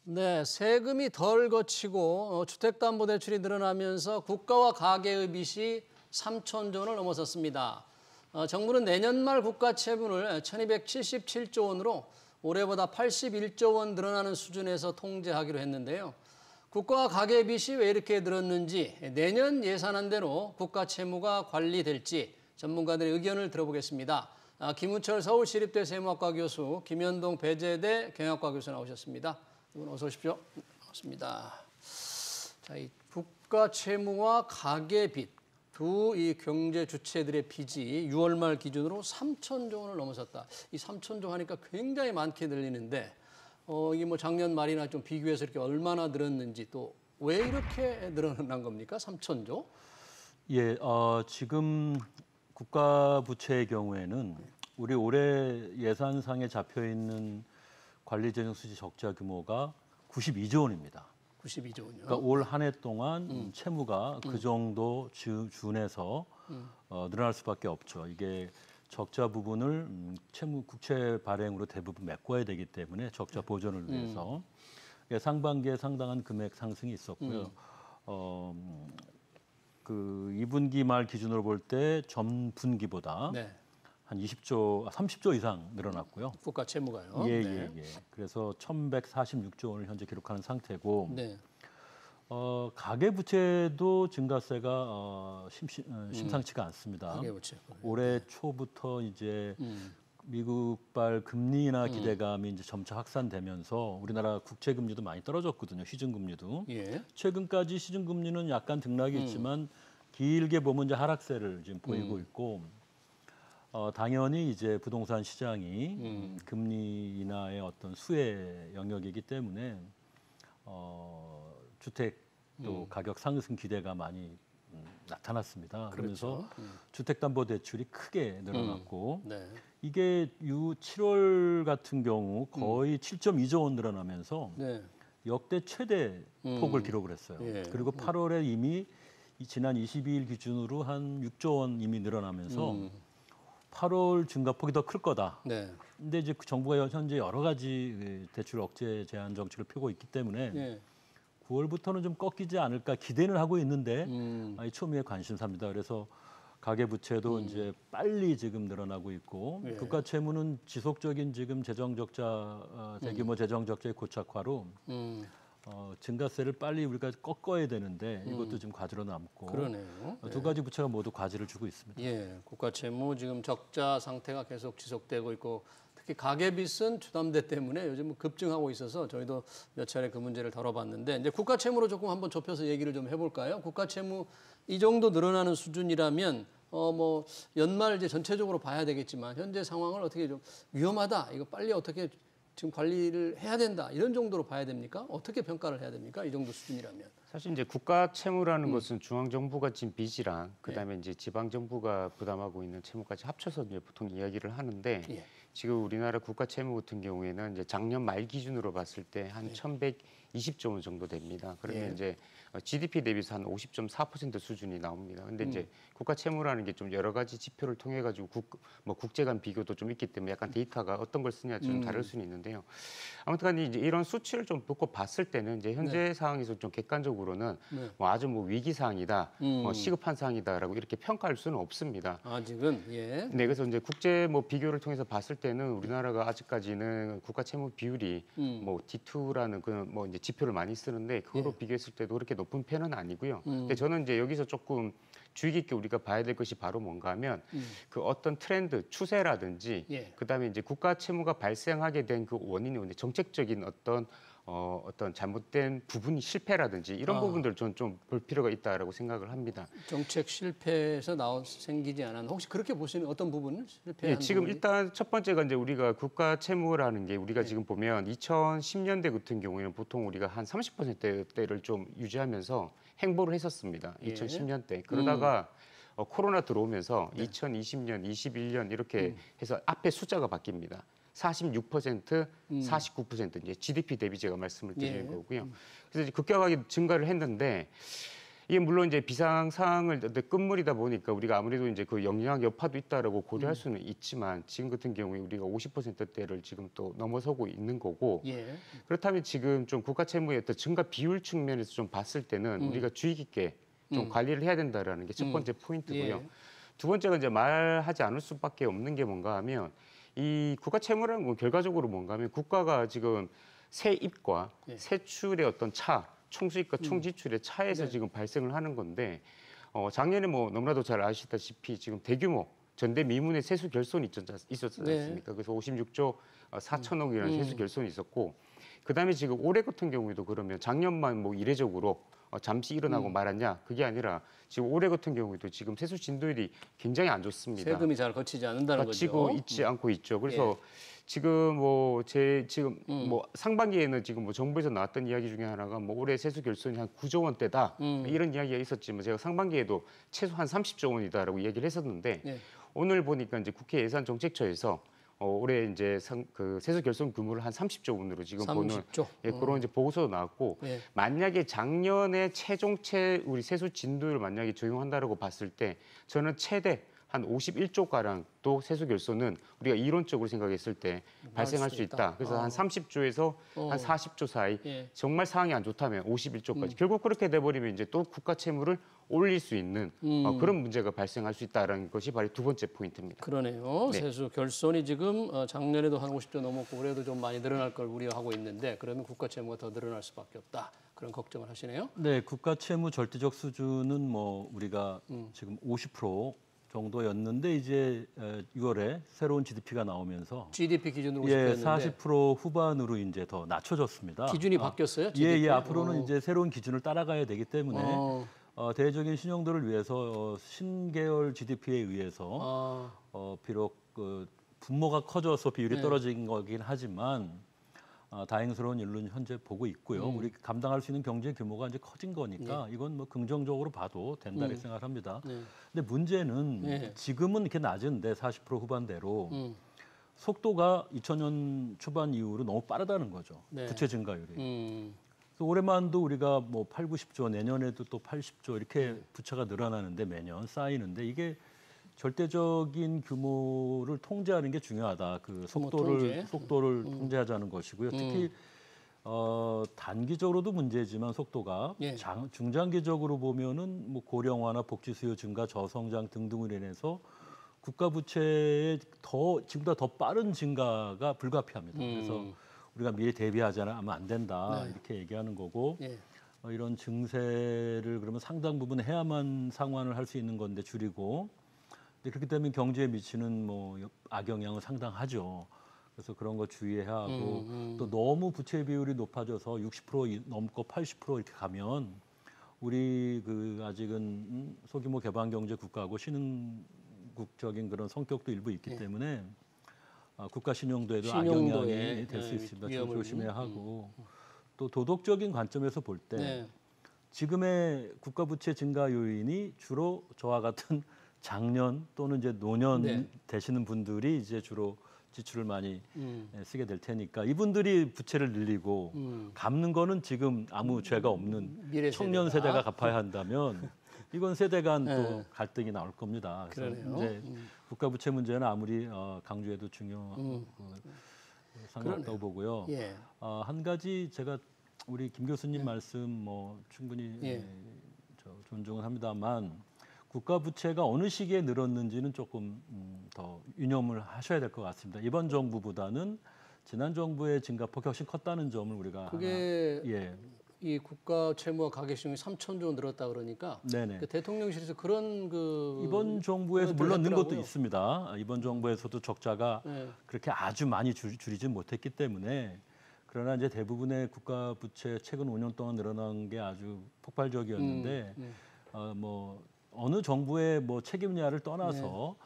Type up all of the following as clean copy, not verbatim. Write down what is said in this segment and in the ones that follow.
네, 세금이 덜 거치고 주택담보대출이 늘어나면서 국가와 가계의 빚이 3천 조 원을 넘어섰습니다. 정부는 내년 말 국가 채무를 1277조 원으로 올해보다 81조 원 늘어나는 수준에서 통제하기로 했는데요. 국가와 가계 빚이 왜 이렇게 늘었는지, 내년 예산안대로 국가 채무가 관리될지 전문가들의 의견을 들어보겠습니다. 김우철 서울시립대 세무학과 교수, 김현동 배재대 경영학과 교수 나오셨습니다. 이분 어서 오십시오. 반갑습니다. 자, 이 국가 채무와 가계 빚, 두 이 경제 주체들의 빚이 6월 말 기준으로 3천조 원을 넘어섰다. 이 3천조 하니까 굉장히 많게 들리는데, 이게 뭐 작년 말이나 좀 비교해서 이렇게 얼마나 늘었는지, 또 왜 이렇게 늘어난 겁니까? 3천조? 예, 지금 국가 부채의 경우에는 우리 올해 예산상에 잡혀 있는 관리재정 수지 적자 규모가 92조 원입니다. 92조 원이요. 그러니까 올 한 해 동안 채무가 그 정도 준해서 늘어날 수밖에 없죠. 이게 적자 부분을 채무 국채 발행으로 대부분 메꿔야 되기 때문에 적자 보전을 위해서 상반기에 상당한 금액 상승이 있었고요. 그 2분기 말 기준으로 볼 때 전분기보다 네. 한 30조 이상 늘어났고요. 국가 채무가요. 예, 네. 예. 그래서 1,146조 원을 현재 기록하는 상태고, 네. 가계 부채도 증가세가 심상치가 않습니다. 가계 부채. 올해 초부터 이제 미국발 금리 인하 기대감이 이제 점차 확산되면서 우리나라 국채 금리도 많이 떨어졌거든요. 시중 금리도. 예. 최근까지 시중 금리는 약간 등락이 있지만 길게 보면 이제 하락세를 지금 보이고 있고, 당연히 이제 부동산 시장이 금리 인하의 어떤 수혜 영역이기 때문에 주택 또 가격 상승 기대가 많이 나타났습니다. 그렇죠. 그러면서 주택담보대출이 크게 늘어났고, 네. 이게 7월 같은 경우 거의 7.2조 원 늘어나면서 네. 역대 최대 폭을 기록을 했어요. 예. 그리고 8월에 이미 지난 22일 기준으로 한 6조 원 이미 늘어나면서 8월 증가폭이 더 클 거다. 네. 근데 이제 정부가 현재 여러 가지 대출 억제 제한 정책을 펴고 있기 때문에 예. 9월부터는 좀 꺾이지 않을까 기대는 하고 있는데 초미의 관심사입니다. 그래서 가계 부채도 이제 빨리 지금 늘어나고 있고, 예. 국가 채무는 지속적인 지금 재정 적자 대규모 재정 적자의 고착화로 증가세를 빨리 우리가 꺾어야 되는데 이것도 지금 과제로 남고, 그러네요. 두 가지 부채가 모두 과제를 주고 있습니다. 예, 국가 채무 지금 적자 상태가 계속 지속되고 있고, 특히 가계빚은 주담대 때문에 요즘 급증하고 있어서 저희도 몇 차례 그 문제를 다뤄봤는데, 이제 국가 채무로 조금 한번 좁혀서 얘기를 좀 해볼까요? 국가 채무 이 정도 늘어나는 수준이라면 뭐 연말 이제 전체적으로 봐야 되겠지만 현재 상황을 어떻게 좀 위험하다, 이거 빨리 어떻게 지금 관리를 해야 된다, 이런 정도로 봐야 됩니까? 어떻게 평가를 해야 됩니까? 이 정도 수준이라면. 사실 이제 국가 채무라는 것은 중앙 정부가 진 빚이랑 그다음에 이제 지방 정부가 부담하고 있는 채무까지 합쳐서 이제 보통 이야기를 하는데, 예. 지금 우리나라 국가 채무 같은 경우에는 이제 작년 말 기준으로 봤을 때 한 1,120조 원 정도 됩니다. 그러면 예. 이제 GDP 대비해서 한 50.4% 수준이 나옵니다. 근데 이제 국가 채무라는 게 좀 여러 가지 지표를 통해 가지고 국제 간 비교도 좀 있기 때문에 약간 데이터가 어떤 걸 쓰냐 좀 다를 수는 있는데요. 아무튼 이제 이런 수치를 좀 놓고 봤을 때는 이제 현재 상황에서 좀 객관적으로는 뭐 아주 뭐 위기 사항이다, 뭐 시급한 사항이다라고 이렇게 평가할 수는 없습니다. 아직은. 예. 네, 그래서 이제 국제 뭐 비교를 통해서 봤을 때는 우리나라가 아직까지는 국가 채무 비율이 뭐 D2라는 그 뭐 이제 지표를 많이 쓰는데, 그거로 비교했을 때도 그렇게 높은 편은 아니고요. 근데 저는 이제 여기서 조금 주의 깊게 우리가 봐야 될 것이 바로 뭔가 하면 그 어떤 트렌드, 추세라든지 그다음에 이제 국가 채무가 발생하게 된 그 원인이 정책적인 어떤 잘못된 부분이 실패라든지 이런 부분들을 저는 좀 볼 필요가 있다라고 생각을 합니다. 정책 실패에서 생기지 않았나? 혹시 그렇게 보시는 어떤 부분을 실패한 지금 부분이? 일단 첫 번째가 이제 우리가 국가 채무라는 게 우리가 지금 보면 2010년대 같은 경우에는 보통 우리가 한 30%대를 좀 유지하면서 행보를 했었습니다. 2010년대. 그러다가 코로나 들어오면서 2020년, 21년 이렇게 해서 앞에 숫자가 바뀝니다. 46%, 49% 이제 GDP 대비 제가 말씀을 드리는 거고요. 그래서 이제 급격하게 증가를 했는데, 이게 물론 이제 비상 상황을 끝물이다 보니까 우리가 아무래도 이제 그 영향 여파도 있다라고 고려할 수는 있지만 지금 같은 경우에 우리가 50%대를 지금 또 넘어서고 있는 거고 예. 그렇다면 지금 좀 국가 채무의 어떤 증가 비율 측면에서 좀 봤을 때는 우리가 주의 깊게 좀 관리를 해야 된다라는 게 첫 번째 포인트고요. 예. 두 번째가 이제 말하지 않을 수밖에 없는 게 뭔가 하면 이 국가 채무라는 건 결과적으로 뭔가 하면 국가가 지금 세입과 예. 세출의 어떤 차, 총수입과 총지출의 차에서 네. 지금 발생을 하는 건데 작년에 뭐 너무나도 잘 아시다시피 지금 대규모 전대미문의 세수 결손이 있었지 네. 않습니까? 그래서 56조 4천억이라는 세수 결손이 있었고 그다음에 지금 올해 같은 경우에도 그러면 작년만 뭐 이례적으로 잠시 일어나고 말았냐? 그게 아니라 지금 올해 같은 경우에도 지금 세수 진도율이 굉장히 안 좋습니다. 세금이 잘 거치지 않는다는 거치고 거죠. 있지 않고 있죠. 그래서 지금 뭐 뭐 상반기에는 지금 뭐 정부에서 나왔던 이야기 중에 하나가 뭐 올해 세수 결손이 한 9조 원대다 이런 이야기가 있었지만 제가 상반기에도 최소 한 30조 원이다라고 얘기를 했었는데 예. 오늘 보니까 이제 국회 예산정책처에서 올해 이제 그 세수 결손 규모를 한 30조 원으로 지금 보는 30조. 그런 이제 보고서도 나왔고 예. 만약에 작년에 최종체 우리 세수 진도를 만약에 적용한다라고 봤을 때 저는 최대 한 51조 가량 또 세수 결손은 우리가 이론적으로 생각했을 때 발생할 수도 수 있다. 있다. 그래서 한 30조에서 한 40조 사이 예. 정말 상황이 안 좋다면 51조까지 결국 그렇게 돼버리면 이제 또 국가 채무를 올릴 수 있는 그런 문제가 발생할 수 있다라는 것이 바로 두 번째 포인트입니다. 그러네요. 네. 세수 결손이 지금 작년에도 한 50조 넘었고 올해도 좀 많이 늘어날 걸 우려하고 있는데 그러면 국가 채무가 더 늘어날 수밖에 없다. 그런 걱정을 하시네요. 네, 국가 채무 절대적 수준은 뭐 우리가 지금 50% 정도였는데 이제 6월에 새로운 GDP가 나오면서 GDP 기준으로 예, 50%였는데 40% 후반으로 이제 더 낮춰졌습니다. 기준이 바뀌었어요? 예, GDP? 예, 앞으로는 이제 새로운 기준을 따라가야 되기 때문에 대외적인 신용도를 위해서 신계열 GDP에 의해서 비록 그 분모가 커져서 비율이 네. 떨어진 거긴 하지만 다행스러운 일로 현재 보고 있고요. 우리 감당할 수 있는 경제 규모가 이제 커진 거니까 이건 뭐 긍정적으로 봐도 된다 이렇게 생각합니다. 네. 근데 문제는 네. 지금은 이렇게 낮은데 40% 후반대로 속도가 2000년 초반 이후로 너무 빠르다는 거죠. 네. 부채 증가율이. 음. 그래서 올해만도 우리가 뭐 8, 90조, 내년에도 또 80조 이렇게 부채가 늘어나는데 매년 쌓이는데 이게 절대적인 규모를 통제하는 게 중요하다. 그 속도를 통제하자는 것이고요. 특히 단기적으로도 문제지만 속도가 예. 중장기적으로 보면은 뭐 고령화나 복지 수요 증가, 저성장 등등으로 인해서 국가 부채의 지금보다 더 빠른 증가가 불가피합니다. 그래서 우리가 미래 대비하자면 안 된다 이렇게 얘기하는 거고 예. 이런 증세를 그러면 상당 부분 해야만 상환을 할 수 있는 건데 줄이고 그렇기 때문에 경제에 미치는 뭐 악영향은 상당하죠. 그래서 그런 거 주의해야 하고 또 너무 부채 비율이 높아져서 60% 넘고 80% 이렇게 가면 우리 그 아직은 소규모 개방 경제 국가고 신흥국적인 그런 성격도 일부 있기 때문에 국가 신용도에도 신용도에, 악영향이 될 수 있습니다. 좀 위험을 조심해야 하고 또 도덕적인 관점에서 볼 때 네. 지금의 국가 부채 증가 요인이 주로 저와 같은 장년 또는 이제 노년 네. 되시는 분들이 이제 주로 지출을 많이 쓰게 될 테니까 이분들이 부채를 늘리고 갚는 거는 지금 아무 죄가 없는 미래 청년 세대가 갚아야 한다면 이건 세대 간 또 네. 갈등이 나올 겁니다. 그래서 그러네요. 이제 국가 부채 문제는 아무리 강조해도 중요한 상관없다고 보고요. 예. 한 가지 제가 우리 김 교수님 말씀 뭐 충분히 예. 존중은 합니다만 국가 부채가 어느 시기에 늘었는지는 조금 더 유념을 하셔야 될 것 같습니다. 이번 정부보다는 지난 정부의 증가폭이 훨씬 컸다는 점을 우리가 그게 예. 이 국가 채무와 가계수익이 3,000조 늘었다 그러니까 네네. 그 대통령실에서 그런 그 이번 정부에서 코멘트를 물론 는 것도 했더라고요. 있습니다. 이번 정부에서도 적자가 네. 그렇게 아주 많이 줄이진 못했기 때문에 그러나 이제 대부분의 국가 부채 최근 5년 동안 늘어난 게 아주 폭발적이었는데 뭐 어느 정부의 뭐 책임냐를 떠나서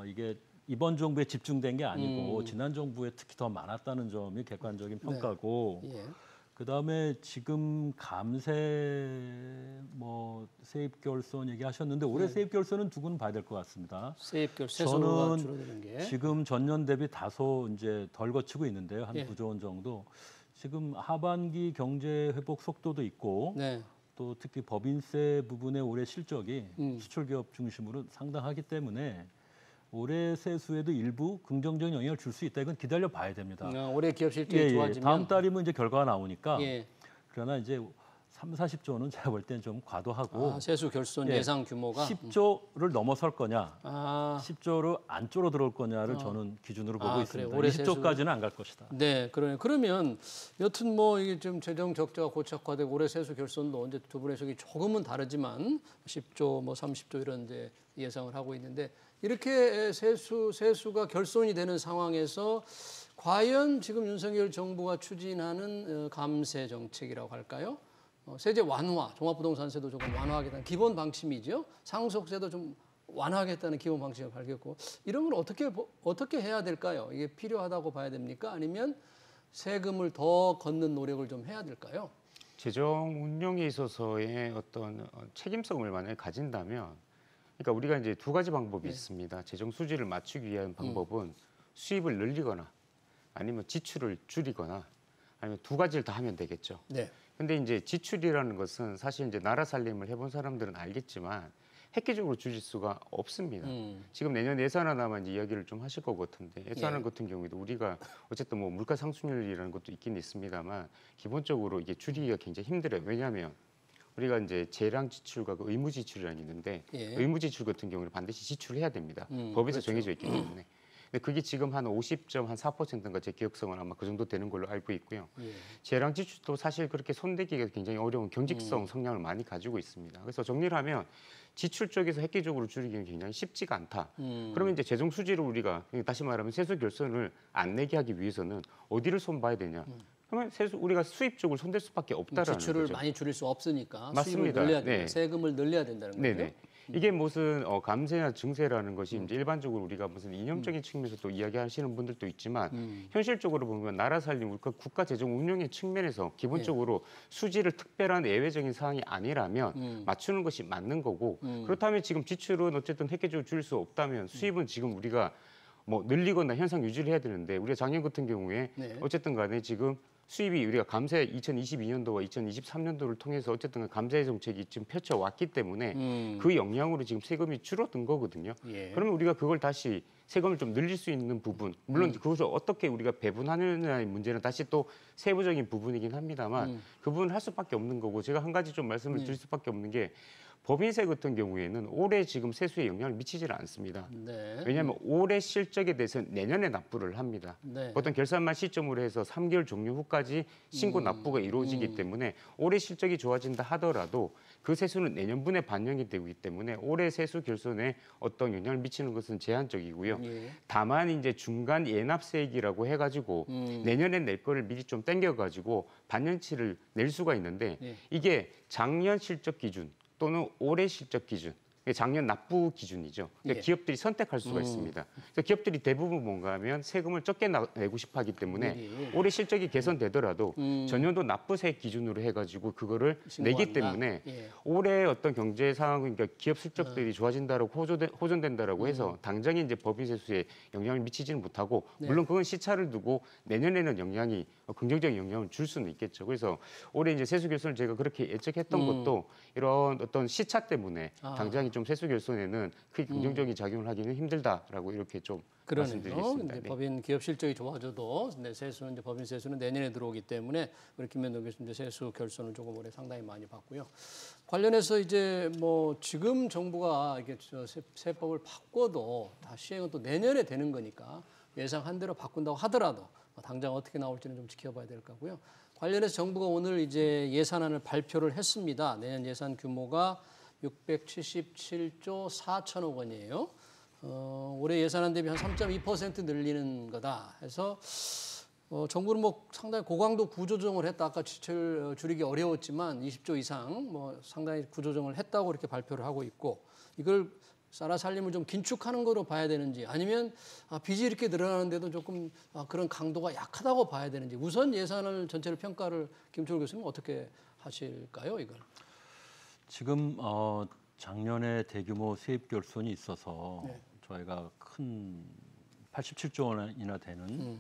이게 이번 정부에 집중된 게 아니고 지난 정부에 특히 더 많았다는 점이 객관적인 평가고 예. 그다음에 지금 감세 뭐 세입 결손 얘기하셨는데 올해 세입 결손은 두고는 봐야 될 것 같습니다. 세입 결세수가 저는 줄어드는 게 지금 전년 대비 다소 이제 덜 거치고 있는데요. 한 예. 9조 원 정도. 지금 하반기 경제 회복 속도도 있고 네. 또 특히 법인세 부분의 올해 실적이 수출 기업 중심으로 상당하기 때문에 올해 세수에도 일부 긍정적인 영향을 줄 수 있다. 이건 기다려 봐야 됩니다. 올해 기업 실적이 좋아지면 다음 달이면 이제 결과가 나오니까 예. 그러나 이제 40조는 제가 볼 때는 좀 과도하고 세수 결손 예, 예상 규모가 10조를 넘어설 거냐, 10조로 안쪽으로 들어올 거냐를 저는 기준으로 보고 있습니다. 그래요? 올해 20조까지는 안 갈 것이다. 네, 그러면 여튼 뭐 이게 좀 재정 적자가 고착화되고 올해 세수 결손도 이제 두 분의 해석이 조금은 다르지만 10조, 뭐 30조 이런 이제 예상을 하고 있는데 이렇게 세수가 결손이 되는 상황에서 과연 지금 윤석열 정부가 추진하는 감세 정책이라고 할까요? 세제 완화, 종합부동산세도 조금 완화하겠다는 기본 방침이죠. 상속세도 좀 완화하겠다는 기본 방침을 밝혔고 이런 걸 어떻게 해야 될까요? 이게 필요하다고 봐야 됩니까? 아니면 세금을 더 걷는 노력을 좀 해야 될까요? 재정 운영에 있어서의 어떤 책임성을 만약에 가진다면, 그러니까 우리가 이제 두 가지 방법이 있습니다. 재정 수지를 맞추기 위한 방법은 수입을 늘리거나 아니면 지출을 줄이거나 아니면 두 가지를 다 하면 되겠죠. 네. 근데 이제 지출이라는 것은 사실 이제 나라 살림을 해본 사람들은 알겠지만 획기적으로 줄일 수가 없습니다. 지금 내년 예산안아만 이야기를 좀 하실 것 같은데 예산안 같은 경우에도 우리가 어쨌든 뭐 물가 상승률이라는 것도 있긴 있습니다만 기본적으로 이게 줄이기가 굉장히 힘들어요. 왜냐하면 우리가 이제 재량 지출과 그 의무 지출이라는 게 있는데 의무 지출 같은 경우는 반드시 지출을 해야 됩니다. 법에서 그렇죠. 정해져 있기 때문에. 근데 그게 지금 한 50.4%인가 제 기억성은 아마 그 정도 되는 걸로 알고 있고요. 재량 지출도 사실 그렇게 손대기가 굉장히 어려운 경직성 성향을 많이 가지고 있습니다. 그래서 정리를 하면 지출 쪽에서 획기적으로 줄이기는 굉장히 쉽지가 않다. 그러면 이제 재정 수지를 우리가 다시 말하면 세수 결손을 안 내게 하기 위해서는 어디를 손봐야 되냐? 그러면 우리가 수입 쪽을 손댈 수밖에 없다라는 지출을 거죠. 많이 줄일 수 없으니까 맞습니다. 수입을 늘려야 된다. 네. 세금을 늘려야 된다는 거죠. 네네. 이게 무슨 감세나 증세라는 것이 이제 일반적으로 우리가 무슨 이념적인 측면에서 또 이야기하시는 분들도 있지만 현실적으로 보면 나라 살림, 국가 재정 운영의 측면에서 기본적으로 수지를 특별한 예외적인 사항이 아니라면 맞추는 것이 맞는 거고 그렇다면 지금 지출은 어쨌든 획기적으로 줄일 수 없다면 수입은 지금 우리가 뭐 늘리거나 현상 유지를 해야 되는데 우리가 작년 같은 경우에 어쨌든 간에 지금 수입이 우리가 감세 2022년도와 2023년도를 통해서 어쨌든 감세 정책이 지금 펼쳐왔기 때문에 그 영향으로 지금 세금이 줄어든 거거든요. 그러면 우리가 그걸 다시 세금을 좀 늘릴 수 있는 부분, 물론 그것을 어떻게 우리가 배분하느냐의 문제는 다시 또 세부적인 부분이긴 합니다만 그 부분을 할 수밖에 없는 거고 제가 한 가지 좀 말씀을 드릴 수밖에 없는 게 법인세 같은 경우에는 올해 지금 세수에 영향을 미치질 않습니다. 왜냐하면 올해 실적에 대해서는 내년에 납부를 합니다. 보통 결산만 시점으로 해서 3개월 종료 후까지 신고 납부가 이루어지기 때문에 올해 실적이 좋아진다 하더라도 그 세수는 내년분에 반영이 되기 때문에 올해 세수 결손에 어떤 영향을 미치는 것은 제한적이고요. 다만 이제 중간 예납세액이라고 해가지고 내년에 낼 거를 미리 좀 땡겨가지고 반년치를 낼 수가 있는데 이게 작년 실적 기준 또는 올해 실적 기준, 작년 납부 기준이죠. 그러니까 기업들이 선택할 수가 있습니다. 그래서 기업들이 대부분 뭔가 하면 세금을 적게 내고 싶어 하기 때문에 올해 실적이 개선되더라도 전년도 납부세 기준으로 해가지고 그거를 내기 때문에 올해 어떤 경제 상황, 그러니까 기업 실적들이 좋아진다라고 호전된다라고 해서 당장에 이제 법인세수에 영향을 미치지는 못하고 물론 그건 시차를 두고 내년에는 영향이 긍정적인 영향을 줄 수는 있겠죠. 그래서 올해 이제 세수 결손을 제가 그렇게 예측했던 것도 이런 어떤 시차 때문에 당장 좀 세수 결손에는 크게 긍정적인 작용을 하기는 힘들다라고 이렇게 좀 말씀드리겠습니다. 네. 법인 기업 실적이 좋아져도 세수는 이제 법인 세수는 내년에 들어오기 때문에 우리 김현동 교수님 이제 세수 결손을 조금 올해 상당히 많이 받고요. 관련해서 이제 뭐 지금 정부가 이게 세법을 바꿔도 다 시행은 또 내년에 되는 거니까 예상한 대로 바꾼다고 하더라도 당장 어떻게 나올지는 좀 지켜봐야 될 거고요. 관련해서 정부가 오늘 이제 예산안을 발표를 했습니다. 내년 예산 규모가 677조 4천억 원이에요. 올해 예산안 대비 한 3.2% 늘리는 거다 해서 정부는 뭐 상당히 고강도 구조조정을 했다. 아까 지출 줄이기 어려웠지만 20조 이상 뭐 상당히 구조조정을 했다고 이렇게 발표를 하고 있고 이걸 나라 살림을 좀 긴축하는 거로 봐야 되는지 아니면 빚이 이렇게 늘어나는데도 조금 그런 강도가 약하다고 봐야 되는지 우선 예산을 전체를 평가를 김초월 교수님 어떻게 하실까요, 이걸? 지금 작년에 대규모 세입 결손이 있어서 저희가 큰 87조 원이나 되는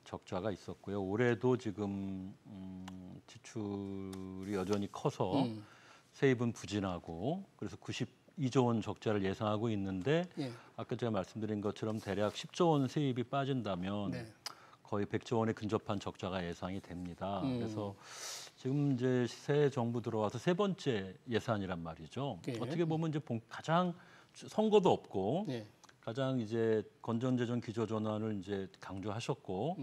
적자가 있었고요. 올해도 지금 지출이 여전히 커서 세입은 부진하고 그래서 92조 원 적자를 예상하고 있는데 예. 아까 제가 말씀드린 것처럼 대략 10조 원 세입이 빠진다면 네. 거의 100조 원에 근접한 적자가 예상이 됩니다. 그래서 지금 이제 새 정부 들어와서 세 번째 예산이란 말이죠. 예. 어떻게 보면 이제 가장 선거도 없고 예. 가장 이제 건전재정 기조 전환을 이제 강조하셨고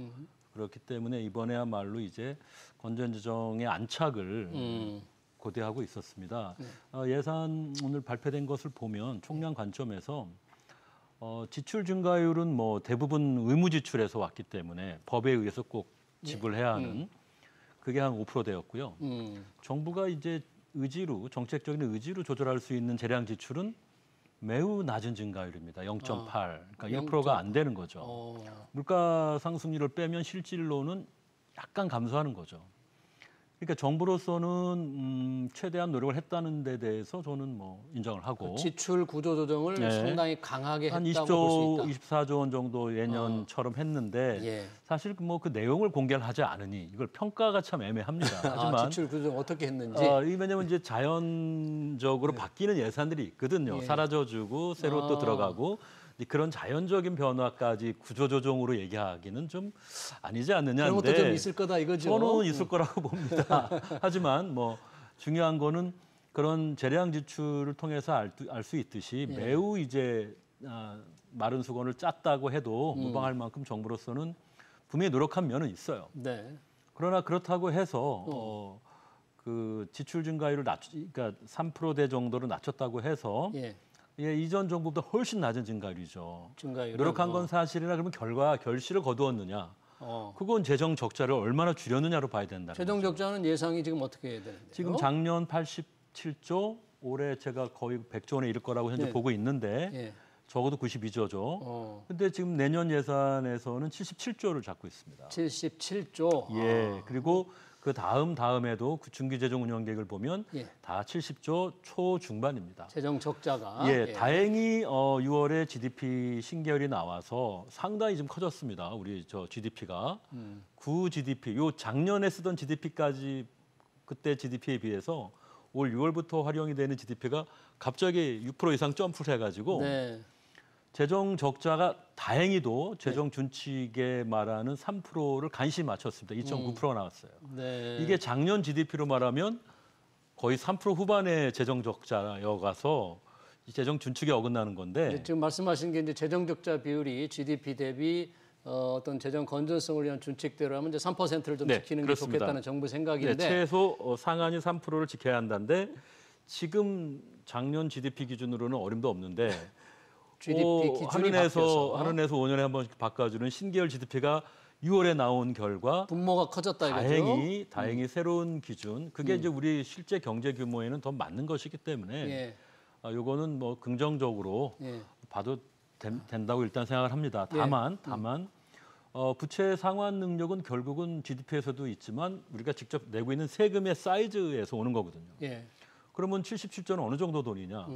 그렇기 때문에 이번에야말로 이제 건전재정의 안착을 고대하고 있었습니다. 예산 오늘 발표된 것을 보면 총량 관점에서 지출 증가율은 뭐 대부분 의무 지출에서 왔기 때문에 법에 의해서 꼭 지불해야 하는 그게 한 5%대였고요. 정부가 이제 정책적인 의지로 조절할 수 있는 재량 지출은 매우 낮은 증가율입니다. 0.8. 그러니까 1%가 안 되는 거죠. 물가 상승률을 빼면 실질로는 약간 감소하는 거죠. 그러니까 정부로서는 최대한 노력을 했다는 데 대해서 저는 뭐 인정을 하고 지출 구조 조정을 네. 상당히 강하게 한 했다고 볼 수 20조, 있다. 24조 원 정도 예년처럼 했는데 예. 사실 뭐 그 내용을 공개를 하지 않으니 이걸 평가가 참 애매합니다. 하지만 지출 구조 조정 어떻게 했는지. 왜냐하면 이제 자연적으로 바뀌는 예산들이 있거든요. 예. 사라져주고 새로 또 들어가고 그런 자연적인 변화까지 구조조정으로 얘기하기는 좀 아니지 않느냐. 그런 것도 좀 있을 거다 이거죠. 저는 있을 거라고 봅니다. 하지만 뭐 중요한 거는 그런 재량 지출을 통해서 알 수 있듯이 예. 매우 이제 마른 수건을 짰다고 해도 무방할 만큼 정부로서는 분명히 노력한 면은 있어요. 네. 그러나 그렇다고 해서 그 지출 증가율을 그러니까 3%대 정도로 낮췄다고 해서 예. 이전 정부보다 훨씬 낮은 증가율이죠. 증가율. 노력한 건 사실이나 그러면 결실을 거두었느냐? 그건 재정 적자를 얼마나 줄였느냐로 봐야 된다. 최종 적자는 예상이 지금 어떻게 해야 되는데요? 지금 작년 87조, 올해 제가 거의 100조 원에 이를 거라고 현재 네. 보고 있는데 예. 적어도 92조죠. 근데 지금 내년 예산에서는 77조를 잡고 있습니다. 77조. 예. 그리고 그 다음에도 중기재정 운영 계획을 보면 예. 다 70조 초중반입니다. 재정 적자가. 예, 다행히 6월에 GDP 신계열이 나와서 상당히 좀 커졌습니다. 우리 GDP가 구 GDP, 요 작년에 쓰던 GDP까지 그때 GDP에 비해서 올 6월부터 활용이 되는 GDP가 갑자기 6% 이상 점프를 해가지고 네. 재정 적자가 다행히도 재정 준칙에 말하는 3%를 간신히 맞췄습니다. 2.9% 나왔어요. 네. 이게 작년 GDP로 말하면 거의 3% 후반의 재정 적자여가서 재정 준칙에 어긋나는 건데 지금 말씀하신 게 이제 재정 적자 비율이 GDP 대비 어떤 재정 건전성을 위한 준칙대로 하면 이제 3%를 좀 네, 지키는 그렇습니다. 게 좋겠다는 정부 생각인데 네, 최소 상한이 3%를 지켜야 한다는데 지금 작년 GDP 기준으로는 어림도 없는데 GDP 기준이 바뀌어서 한은에서 5년에 한 번씩 바꿔주는 신계열 GDP가 6월에 나온 결과 분모가 커졌다 이거죠. 다행히 새로운 기준 그게 이제 우리 실제 경제 규모에는 더 맞는 것이기 때문에 예. 요거는 뭐 긍정적으로 예. 봐도 된다고 일단 생각을 합니다. 다만 부채 상환 능력은 결국은 GDP에서도 있지만 우리가 직접 내고 있는 세금의 사이즈에서 오는 거거든요. 예. 그러면 77조는 어느 정도 돈이냐?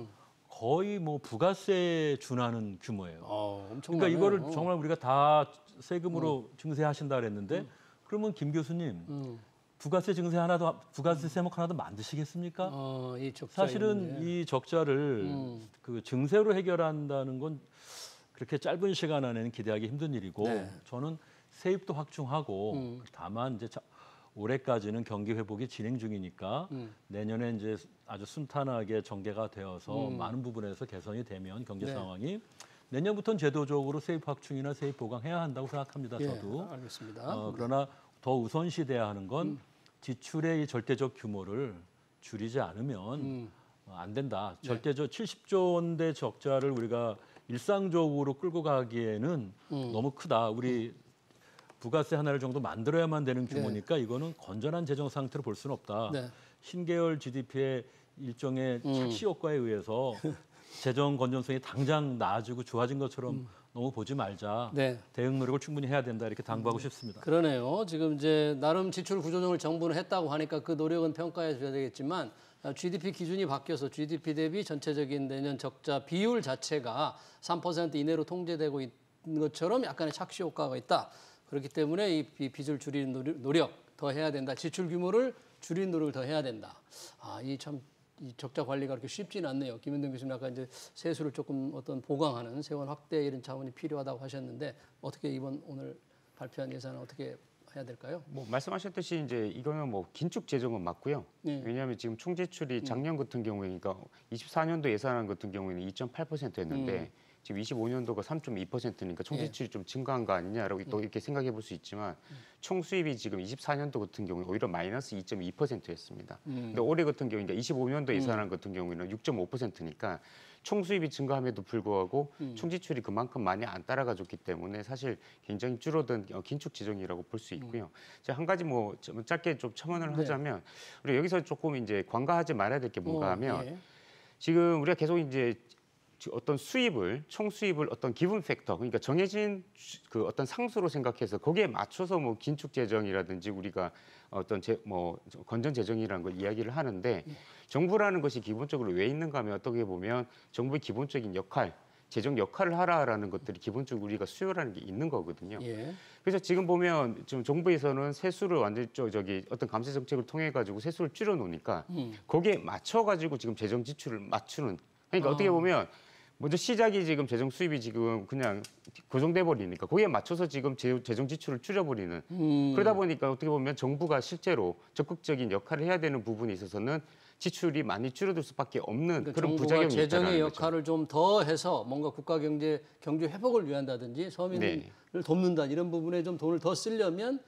거의 뭐 부가세에 준하는 규모예요. 엄청나네요. 그러니까 이거를 정말 우리가 다 세금으로 증세하신다 그랬는데 그러면 김 교수님 부가세 세목 하나도 만드시겠습니까? 이 적자 사실은 이 적자를 그 증세로 해결한다는 건 그렇게 짧은 시간 안에는 기대하기 힘든 일이고 네. 저는 세입도 확충하고 다만 이제 올해까지는 경기 회복이 진행 중이니까 내년에 이제 아주 순탄하게 전개가 되어서 많은 부분에서 개선이 되면 경제 네. 상황이 내년부터는 제도적으로 세입 확충이나 세입 보강해야 한다고 생각합니다. 예, 저도. 알겠습니다. 그러나 더 우선시돼야 하는 건 지출의 이 절대적 규모를 줄이지 않으면 안 된다. 네. 절대적 70조 원대 적자를 우리가 일상적으로 끌고 가기에는 너무 크다. 우리 부가세 하나를 정도 만들어야만 되는 규모니까 이거는 건전한 재정 상태로 볼 수는 없다. 네. 신계열 GDP의 일종의 착시 효과에 의해서 재정 건전성이 당장 나아지고 좋아진 것처럼 너무 보지 말자. 네. 대응 노력을 충분히 해야 된다 이렇게 당부하고 싶습니다. 그러네요. 지금 이제 나름 지출 구조조정을 정부는 했다고 하니까 그 노력은 평가해 줘야 되겠지만 GDP 기준이 바뀌어서 GDP 대비 전체적인 내년 적자 비율 자체가 3% 이내로 통제되고 있는 것처럼 약간의 착시 효과가 있다. 그렇기 때문에 이 빚을 줄이는 노력 더 해야 된다. 지출 규모를 줄이는 노력을 더 해야 된다. 이 참 이 적자 관리가 그렇게 쉽지는 않네요. 김현동 교수님 아까 이제 세수를 조금 어떤 보강하는 세원 확대 이런 자원이 필요하다고 하셨는데 어떻게 이번 오늘 발표한 예산은 어떻게 해야 될까요? 뭐 말씀하셨듯이 이제 이거는 뭐 긴축 재정은 맞고요. 네. 왜냐하면 지금 총 지출이 작년 같은 경우에 그러니까 24년도 예산안 같은 경우에는 2.8%였는데 지금 25년도가 3.2%니까 총 지출이 좀 증가한 거 아니냐라고 또 이렇게 생각해 볼 수 있지만 총 수입이 지금 24년도 같은 경우에 오히려 마이너스 2.2%였습니다. 근데 올해 같은 경우 그러니까 25년도 예산안 같은 경우에는 6.5%니까 총 수입이 증가함에도 불구하고 총 지출이 그만큼 많이 안 따라가줬기 때문에 사실 굉장히 줄어든 긴축 재정이라고 볼 수 있고요. 제가 한 가지 뭐 좀 짧게 좀 첨언을 하자면 우리 여기서 조금 이제 관가하지 말아야 될 게 뭔가 하면 예. 지금 우리가 계속 이제 어떤 수입을 총 수입을 어떤 기분 팩터 그러니까 정해진 그 어떤 상수로 생각해서 거기에 맞춰서 뭐 긴축 재정이라든지 우리가 어떤 뭐 건전 재정이라는 걸 이야기를 하는데 정부라는 것이 기본적으로 왜 있는가 하면 어떻게 보면 정부의 기본적인 역할 재정 역할을 하라라는 것들이 기본적으로 우리가 수요라는 게 있는 거거든요. 예. 그래서 지금 보면 지금 정부에서는 세수를 완전히 저기 어떤 감세 정책을 통해 가지고 세수를 줄여 놓으니까 거기에 맞춰 가지고 지금 재정 지출을 맞추는 그러니까 어떻게 보면 먼저 시작이 지금 재정 수입이 지금 그냥 고정돼 버리니까 거기에 맞춰서 지금 재정 지출을 줄여버리는 그러다 보니까 어떻게 보면 정부가 실제로 적극적인 역할을 해야 되는 부분에 있어서는 지출이 많이 줄어들 수밖에 없는 그러니까 그런 정부가 부작용이 재정의 있다는 거죠. 역할을 좀 더 해서 뭔가 국가 경제 회복을 위한다든지 서민을 돕는다 이런 부분에 좀 돈을 더 쓰려면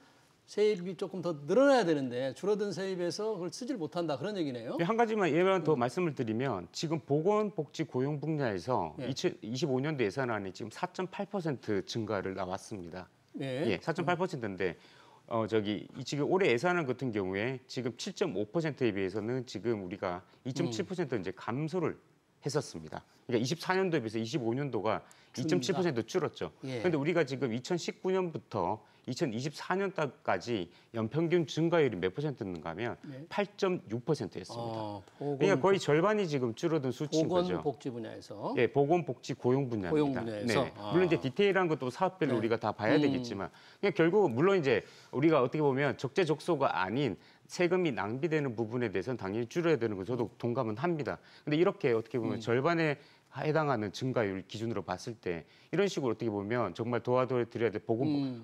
세입이 조금 더 늘어나야 되는데 줄어든 세입에서 그걸 쓰질 못한다 그런 얘기네요. 한 가지만 예를 더 말씀을 드리면 지금 보건복지 고용 분야에서 예. 2025년도 예산안이 지금 4.8% 증가를 나왔습니다. 예. 예, 4.8%인데 지금 올해 예산안 같은 경우에 지금 7.5%에 비해서는 지금 우리가 2.7% 이제 감소를 했었습니다. 그러니까 24년도에 비해서 25년도가 2.7% 줄었죠. 예. 그런데 우리가 지금 2019년부터 2024년까지 연평균 증가율이 몇 퍼센트인가 하면 8.6%였습니다. 그러니까 거의 절반이 지금 줄어든 수치인 거죠. 보건복지 분야에서. 예, 보건복지 고용 분야입니다. 고용 분야에서. 네. 물론 이제 디테일한 것도 사업별로 네. 우리가 다 봐야 되겠지만 그러니까 결국 물론 이제 우리가 어떻게 보면 적재적소가 아닌 세금이 낭비되는 부분에 대해서는 당연히 줄여야 되는 거 저도 동감은 합니다. 근데 이렇게 어떻게 보면 절반에 해당하는 증가율 기준으로 봤을 때 이런 식으로 어떻게 보면 정말 도와드려야 될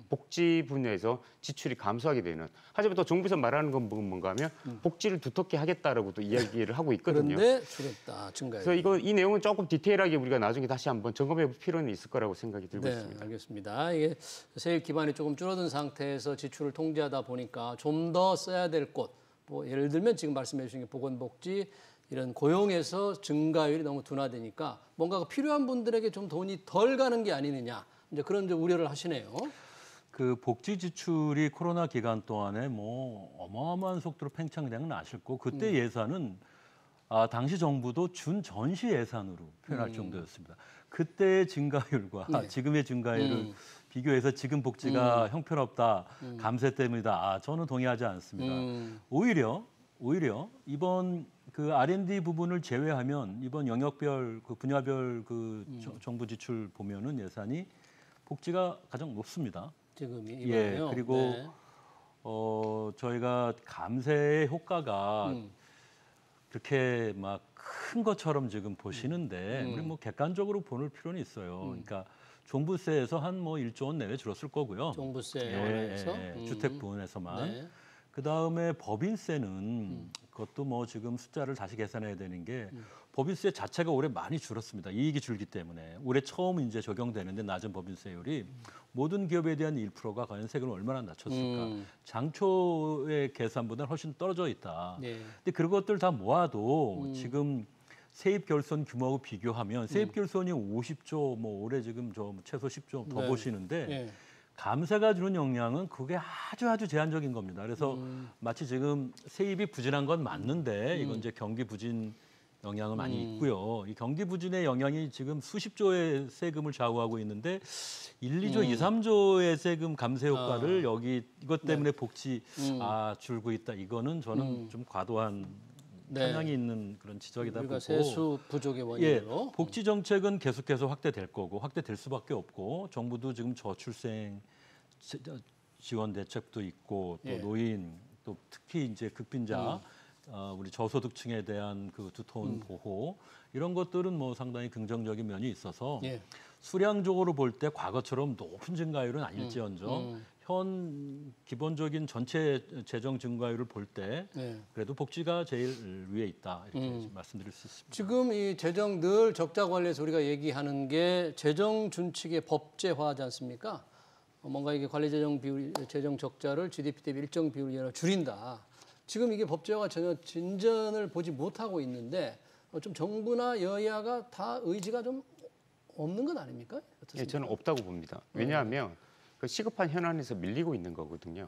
복지 분야에서 지출이 감소하게 되는 하지만 또 정부에서 말하는 건 뭔가 하면 복지를 두텁게 하겠다라고 또 이야기를 하고 있거든요. 그런데 줄었다 증가율. 그래서 이 내용은 조금 디테일하게 우리가 나중에 다시 한번 점검해 볼 필요는 있을 거라고 생각이 들고 네, 있습니다. 알겠습니다. 이게 세입 기반이 조금 줄어든 상태에서 지출을 통제하다 보니까 좀 더 써야 될 곳, 뭐 예를 들면 지금 말씀해 주신 게 보건복지 이런 고용에서 증가율이 너무 둔화되니까 뭔가 필요한 분들에게 좀 돈이 덜 가는 게 아니느냐 이제 그런 이제 우려를 하시네요. 그 복지 지출이 코로나 기간 동안에 뭐 어마어마한 속도로 팽창된 건 아실고 그때 예산은 당시 정부도 준 전시 예산으로 표현할 정도였습니다. 그때의 증가율과 네. 지금의 증가율을 비교해서 지금 복지가 형편없다, 감세 때문이다. 저는 동의하지 않습니다. 오히려 이번 그 R&D 부분을 제외하면 이번 영역별 그 분야별 그 정부 지출 보면은 예산이 복지가 가장 높습니다. 지금이 예, 이번에요. 그리고 네. 저희가 감세의 효과가 그렇게 막 큰 것처럼 지금 보시는데 우리 뭐 객관적으로 보는 필요는 있어요. 그러니까 종부세에서 한 뭐 1조 원 내외 줄었을 거고요. 종부세 원에서 주택 부분에서만. 네. 그 다음에 법인세는 그것도 뭐 지금 숫자를 다시 계산해야 되는 게 법인세 자체가 올해 많이 줄었습니다. 이익이 줄기 때문에 올해 처음 이제 적용되는데 낮은 법인세율이 모든 기업에 대한 1%가 과연 세금을 얼마나 낮췄을까? 장초의 계산보다는 훨씬 떨어져 있다. 네. 근데 그런 것들 다 모아도 지금 세입 결손 규모하고 비교하면 세입 결손이 50조, 뭐 올해 지금 저 최소 10조 더 네. 보시는데. 네. 감세가 주는 영향은 그게 아주 제한적인 겁니다. 그래서 마치 지금 세입이 부진한 건 맞는데 이건 이제 경기 부진 영향은 많이 있고요. 이 경기 부진의 영향이 지금 수십조의 세금을 좌우하고 있는데 1, 2조, 2, 3조의 세금 감세 효과를 여기 이것 때문에 복지 줄고 있다. 이거는 저는 좀 과도한 네. 편향이 있는 그런 지적이다 보고 우리가 세수 부족의 예, 원인으로 복지 정책은 계속해서 확대될 거고 확대될 수밖에 없고 정부도 지금 저출생 지원 대책도 있고 또 예. 노인 또 특히 이제 극빈자 우리 저소득층에 대한 그 두터운 보호 이런 것들은 뭐 상당히 긍정적인 면이 있어서 예. 수량적으로 볼 때 과거처럼 높은 증가율은 아닐지언정 현 기본적인 전체 재정 증가율을 볼 때 네. 그래도 복지가 제일 위에 있다 이렇게 말씀드릴 수 있습니다. 지금 이 재정 늘 적자 관리에서 우리가 얘기하는 게 재정 준칙의 법제화하지 않습니까? 뭔가 이게 관리 재정 비율, 재정 적자를 GDP 대비 일정 비율 이하로 줄인다. 지금 이게 법제화가 전혀 진전을 보지 못하고 있는데 좀 정부나 여야가 다 의지가 좀 없는 건 아닙니까? 어떻습니까? 예, 저는 없다고 봅니다. 왜냐하면 그 시급한 현안에서 밀리고 있는 거거든요.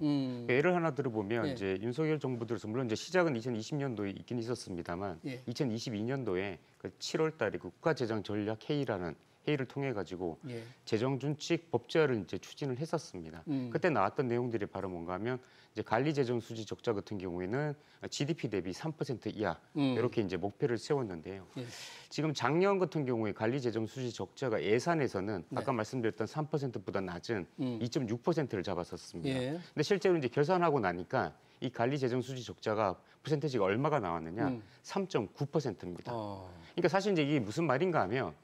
예를 하나 들어보면 예. 이제 윤석열 정부 들어서 물론 이제 시작은 2020년도에 있긴 있었습니다만 예. 2022년도에 그 7월달에 그 국가재정전략회의라는 회의를 통해 가지고 예. 재정준칙 법제화를 이제 추진을 했었습니다. 그때 나왔던 내용들이 바로 뭔가 하면 이제 관리재정 수지 적자 같은 경우에는 GDP 대비 3% 이하 이렇게 이제 목표를 세웠는데요. 예. 지금 작년 같은 경우에 관리재정 수지 적자가 예산에서는 아까 말씀드렸던 3%보다 낮은 2.6%를 잡았었습니다. 예. 근데 실제로 이제 결산하고 나니까 이 관리재정 수지 적자가 퍼센테이지가 얼마가 나왔느냐? 3.9%입니다. 그러니까 사실 이제 이게 무슨 말인가 하면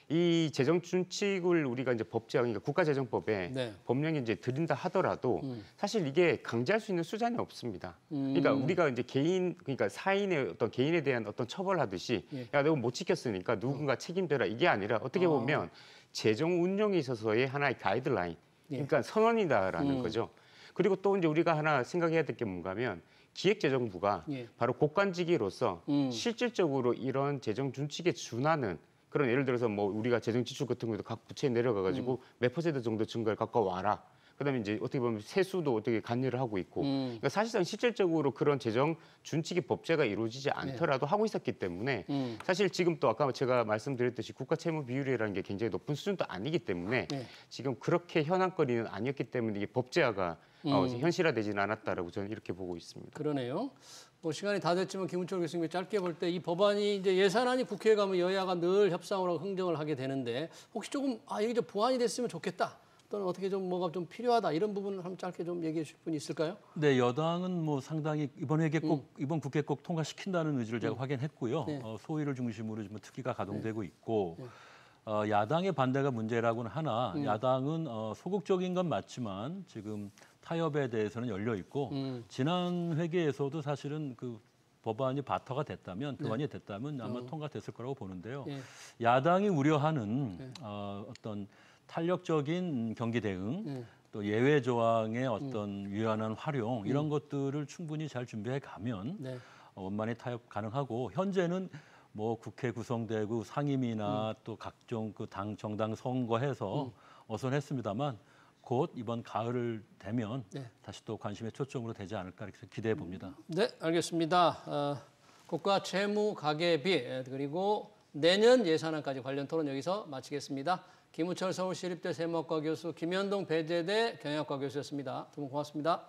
이 재정 준칙을 우리가 이제 법제화, 그러니까 국가재정법에 네. 법령에 이제 들인다 하더라도 사실 이게 강제할 수 있는 수단이 없습니다. 그러니까 우리가 이제 개인, 그러니까 사인의 어떤 개인에 대한 어떤 처벌하듯이 야, 내가 못 지켰으니까 누군가 책임져라 이게 아니라 어떻게 보면 재정 운영에 있어서의 하나의 가이드라인, 그러니까 선언이다라는 거죠. 그리고 또 이제 우리가 하나 생각해야 될 게 뭔가면 기획재정부가 바로 국관직위로서 실질적으로 이런 재정 준칙에 준하는 그런 예를 들어서 뭐 우리가 재정 지출 같은 것도 각 부처에 내려가 가지고 몇 퍼센트 정도 증가를 갖고 와라. 그다음에 이제 어떻게 보면 세수도 어떻게 관리를 하고 있고. 그러니까 사실상 실질적으로 그런 재정 준칙의 법제가 이루어지지 않더라도 하고 있었기 때문에 사실 지금 또 아까 제가 말씀드렸듯이 국가 채무 비율이라는 게 굉장히 높은 수준도 아니기 때문에 지금 그렇게 현안거리는 아니었기 때문에 이게 법제화가 현실화되지는 않았다라고 저는 이렇게 보고 있습니다. 그러네요. 뭐 시간이 다 됐지만 김은철 교수님이 짧게 볼 때 이 법안이 이제 예산안이 국회에 가면 여야가 늘 협상을 하고 흥정을 하게 되는데 혹시 조금 이게 좀 보완이 됐으면 좋겠다 또는 어떻게 좀 뭐가 좀 필요하다 이런 부분을 한번 짧게 좀 얘기해 주실 분이 있을까요? 네, 여당은 뭐 상당히 이번 회계 꼭 이번 국회 꼭 통과시킨다는 의지를 제가 확인했고요. 네. 소위를 중심으로 지금 특위가 가동되고 있고 야당의 반대가 문제라고는 하나 야당은 소극적인 건 맞지만 지금 타협에 대해서는 열려 있고 지난 회계에서도 사실은 그 법안이 바터가 됐다면 교환이 됐다면 아마 통과됐을 거라고 보는데요. 야당이 우려하는 어떤 탄력적인 경기 대응 또 예외 조항의 어떤 유연한 활용 이런 것들을 충분히 잘 준비해 가면 원만히 타협 가능하고 현재는 뭐 국회 구성되고 상임위나 또 각종 그 당 정당 선거해서 어선했습니다만 곧 이번 가을을 되면 다시 또 관심의 초점으로 되지 않을까 이렇게 기대해 봅니다. 네, 알겠습니다. 국가 채무 가계비 그리고 내년 예산안까지 관련 토론 여기서 마치겠습니다. 김우철 서울시립대 세무학과 교수, 김현동 배재대 경영학과 교수였습니다. 두 분 고맙습니다.